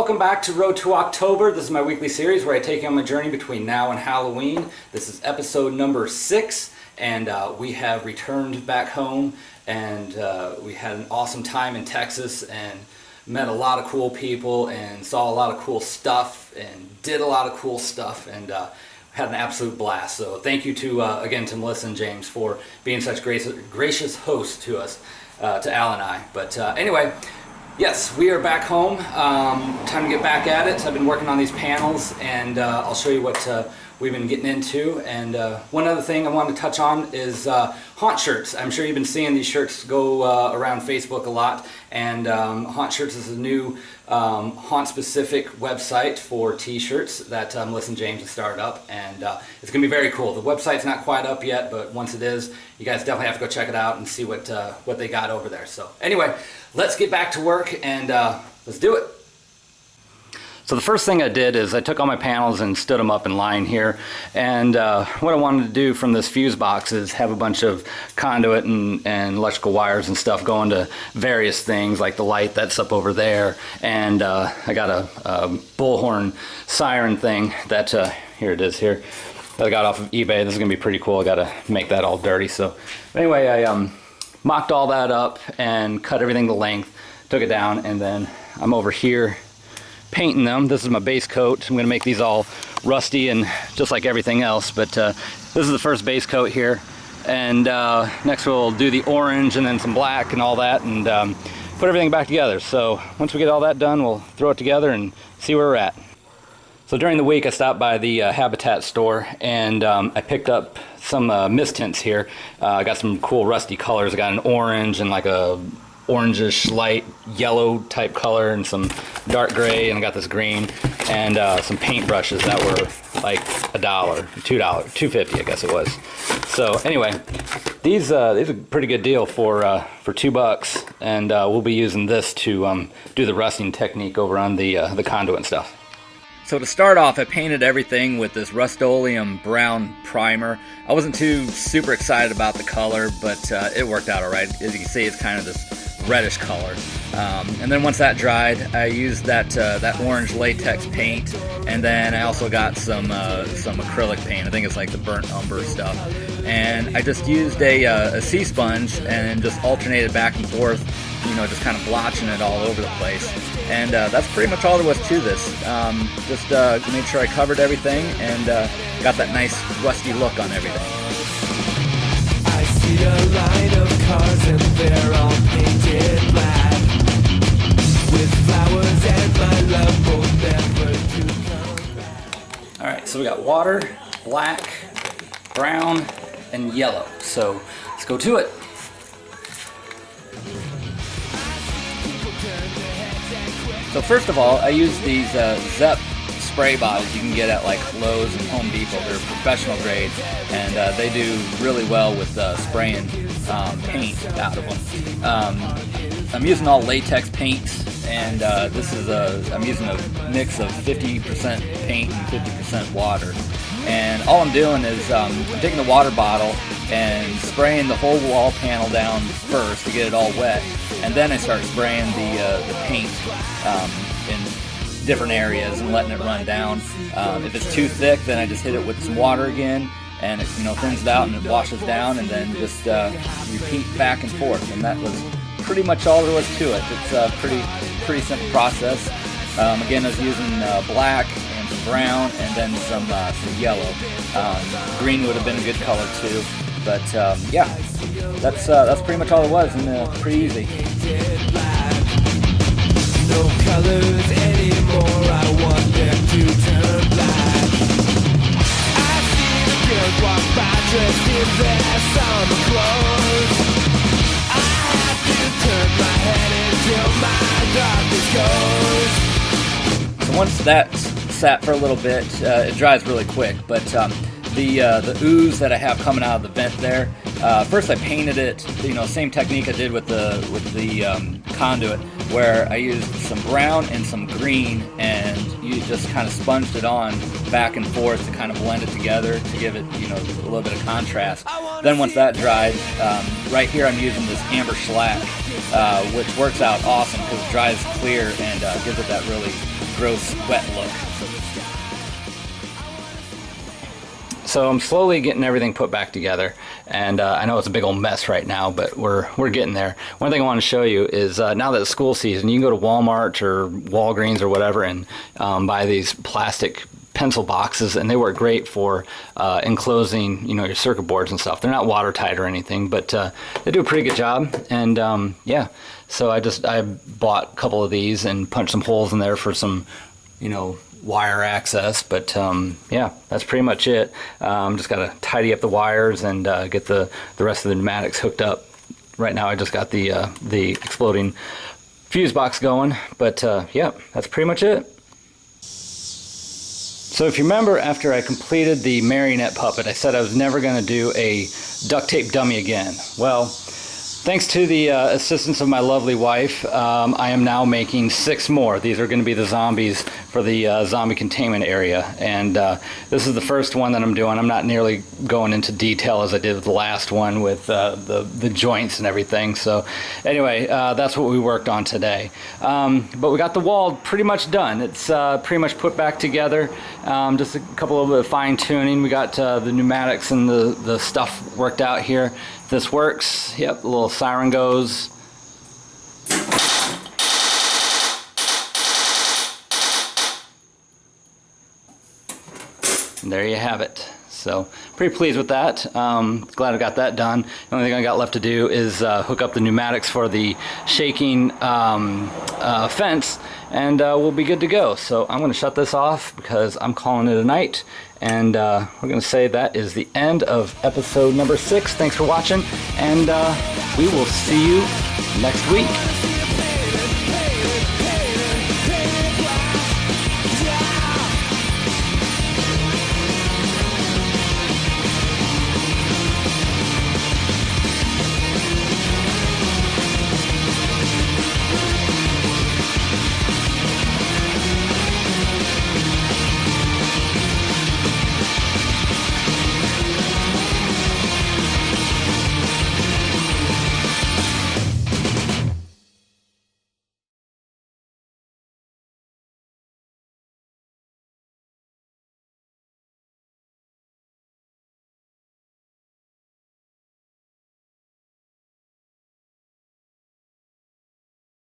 welcome back to Road to October. This is my weekly series where I take you on my journey between now and Halloween. This is episode number 6, and we have returned back home, and we had an awesome time in Texas and met a lot of cool people and saw a lot of cool stuff and did a lot of cool stuff, and had an absolute blast. So thank you to again to Melissa and James for being such gracious hosts to us, to Al and I. But anyway, yes, we are back home. Time to get back at it. I've been working on these panels, and I'll show you what we've been getting into. And one other thing I wanted to touch on is haunt shirts. I'm sure you've been seeing these shirts go around Facebook a lot. And Haunt Shirts is a new haunt-specific website for t-shirts that Melissa and James have started up. And it's going to be very cool. The website's not quite up yet, but once it is, you guys definitely have to go check it out and see what they got over there. So anyway, let's get back to work and let's do it. So the first thing I did is I took all my panels and stood them up in line here, and what I wanted to do from this fuse box is have a bunch of conduit and electrical wires and stuff going to various things, like the light that's up over there, and I got a bullhorn siren thing that, here it is here, that I got off of eBay. This is going to be pretty cool. I got to make that all dirty. So anyway, I mocked all that up and cut everything to length, took it down, and then I'm over here painting them. This is my base coat. I'm going to make these all rusty and just like everything else, but this is the first base coat here, and next we'll do the orange and then some black and all that, and put everything back together. So once we get all that done, we'll throw it together and see where we're at. So during the week I stopped by the Habitat store, and I picked up some mist tints here. I got some cool rusty colors. I got an orange and like a orangish light yellow type color and some dark gray, and I got this green, and some paint brushes that were like $1, $2, $2.50 I guess it was. So anyway, these are a pretty good deal for $2, and we'll be using this to do the rusting technique over on the conduit and stuff. So to start off, I painted everything with this Rust-Oleum brown primer. I wasn't too super excited about the color, but it worked out all right. As you can see, it's kind of this reddish color. And then once that dried, I used that orange latex paint, and then I also got some acrylic paint. I think it's like the burnt umber stuff. And I just used a sea sponge and just alternated back and forth, you know, just kind of blotching it all over the place. And that's pretty much all there was to this. Just made sure I covered everything and got that nice rusty look on everything. I see a line of cars and they're all painted black, with flowers and my love both never to come. Alright, so we got water, black, brown, and yellow. So let's go to it. So first of all, I use these Zep spray bottles you can get at like Lowe's and Home Depot. They're professional grade, and they do really well with spraying paint out of them. I'm using all latex paints, and I'm using a mix of 50% paint and 50% water. And all I'm doing is I'm taking the water bottle and spraying the whole wall panel down first to get it all wet, and then I start spraying the paint in different areas and letting it run down. If it's too thick, then I just hit it with some water again, and it thins it out and it washes down, and then just repeat back and forth. And that was pretty much all there was to it. It's a pretty simple process. Again, I was using black and some brown, and then some yellow. Green would have been a good color too. But yeah, that's pretty much all it was, and pretty easy. No colors anymore, I want them to turn black. I see the girls walk by dressed in their summer clothes. I have to turn my head until my darkness goes. So once that sat for a little bit, it dries really quick, but the ooze that I have coming out of the vent there, first I painted it, same technique I did with the conduit, where I used some brown and some green, and you just kind of sponged it on back and forth to kind of blend it together to give it, a little bit of contrast. Then once that dried, right here I'm using this amber shellac, which works out awesome because it dries clear and gives it that really gross, wet look. So I'm slowly getting everything put back together, and I know it's a big old mess right now, but we're getting there. One thing I want to show you is now that it's school season, you can go to Walmart or Walgreens or whatever and buy these plastic pencil boxes, and they work great for enclosing, you know, your circuit boards and stuff. They're not watertight or anything, but they do a pretty good job. And yeah, so I bought a couple of these and punched some holes in there for some, you know, wire access. But yeah, that's pretty much it. Just got to tidy up the wires and get the rest of the pneumatics hooked up. Right now I just got the exploding fuse box going, but yeah, that's pretty much it. So if you remember, after I completed the marionette puppet, I said I was never going to do a duct tape dummy again. Well, thanks to the assistance of my lovely wife, I am now making 6 more. These are going to be the zombies for the zombie containment area. And this is the first one that I'm doing. I'm not nearly going into detail as I did with the last one with the joints and everything. So anyway, that's what we worked on today. But we got the wall pretty much done. It's pretty much put back together. Just a couple of fine tuning. We got the pneumatics and the stuff worked out here. This works. Yep, the little siren goes. And there you have it. So pretty pleased with that. Glad I got that done. The only thing I got left to do is hook up the pneumatics for the shaking fence, and we'll be good to go. So I'm going to shut this off because I'm calling it a night. And we're going to say that is the end of episode number 6. Thanks for watching, and we will see you next week.